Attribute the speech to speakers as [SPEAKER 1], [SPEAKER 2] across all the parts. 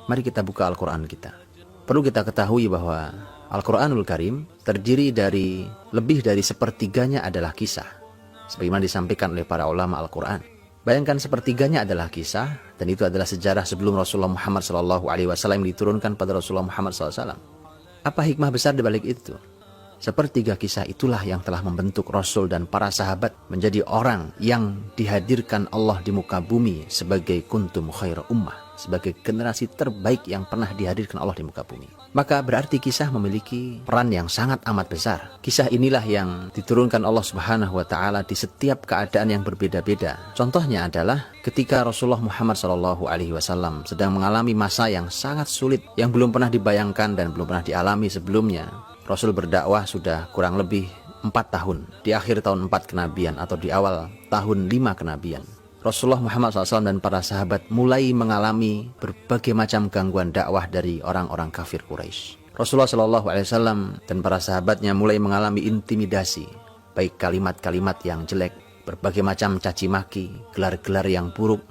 [SPEAKER 1] Mari kita buka Al-Quran kita. Perlu kita ketahui bahwa Al-Quranul Karim terdiri dari lebih dari sepertiganya adalah kisah, sebagaimana disampaikan oleh para ulama Al-Quran. Bayangkan sepertiganya adalah kisah, dan itu adalah sejarah sebelum Rasulullah Muhammad SAW diturunkan pada Rasulullah Muhammad SAW. Apa hikmah besar di balik itu? Sepertiga kisah itulah yang telah membentuk Rasul dan para sahabat menjadi orang yang dihadirkan Allah di muka bumi sebagai kuntum khaira ummah, sebagai generasi terbaik yang pernah dihadirkan Allah di muka bumi. Maka berarti kisah memiliki peran yang sangat amat besar. Kisah inilah yang diturunkan Allah Subhanahu wa Ta'ala di setiap keadaan yang berbeda-beda. Contohnya adalah ketika Rasulullah Muhammad SAW sedang mengalami masa yang sangat sulit, yang belum pernah dibayangkan dan belum pernah dialami sebelumnya. Rasul berdakwah sudah kurang lebih 4 tahun, di akhir tahun 4 kenabian atau di awal tahun 5 kenabian. Rasulullah Muhammad SAW dan para sahabat mulai mengalami berbagai macam gangguan dakwah dari orang-orang kafir Quraisy. Rasulullah SAW dan para sahabatnya mulai mengalami intimidasi, baik kalimat-kalimat yang jelek, berbagai macam caci maki, gelar-gelar yang buruk,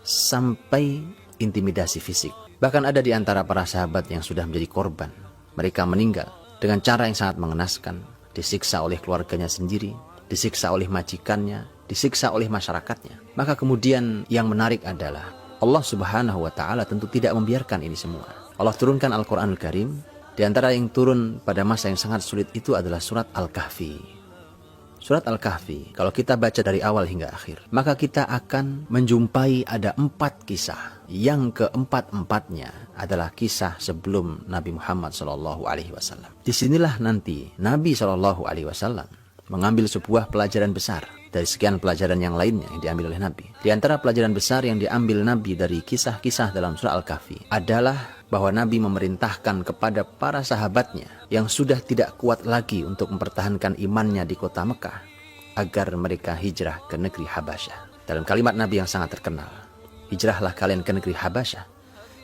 [SPEAKER 1] sampai intimidasi fisik. Bahkan ada di antara para sahabat yang sudah menjadi korban. Mereka meninggal dengan cara yang sangat mengenaskan, disiksa oleh keluarganya sendiri, disiksa oleh majikannya, disiksa oleh masyarakatnya. Maka kemudian yang menarik adalah Allah Subhanahu wa Ta'ala tentu tidak membiarkan ini semua. Allah turunkan Al-Quranul Karim. Di antara yang turun pada masa yang sangat sulit itu adalah surat Al-Kahfi. Surat Al-Kahfi, kalau kita baca dari awal hingga akhir, maka kita akan menjumpai ada 4 kisah. Yang keempat-empatnya adalah kisah sebelum Nabi Muhammad SAW. Disinilah nanti Nabi SAW mengambil sebuah pelajaran besar dari sekian pelajaran yang lainnya yang diambil oleh Nabi. Di antara pelajaran besar yang diambil Nabi dari kisah-kisah dalam surah Al-Kahfi adalah bahwa Nabi memerintahkan kepada para sahabatnya yang sudah tidak kuat lagi untuk mempertahankan imannya di kota Mekah agar mereka hijrah ke negeri Habasyah. Dalam kalimat Nabi yang sangat terkenal, hijrahlah kalian ke negeri Habasyah,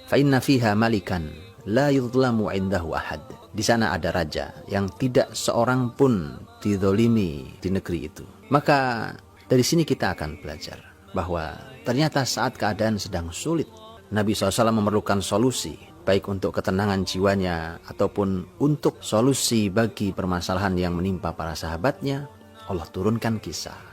[SPEAKER 1] fa inna fiha malikan la yudlamu indahu ahad. Di sana ada raja yang tidak seorang pun dizolimi di negeri itu. Maka dari sini kita akan belajar bahwa ternyata saat keadaan sedang sulit, Nabi SAW memerlukan solusi, baik untuk ketenangan jiwanya ataupun untuk solusi bagi permasalahan yang menimpa para sahabatnya. Allah turunkan kisah.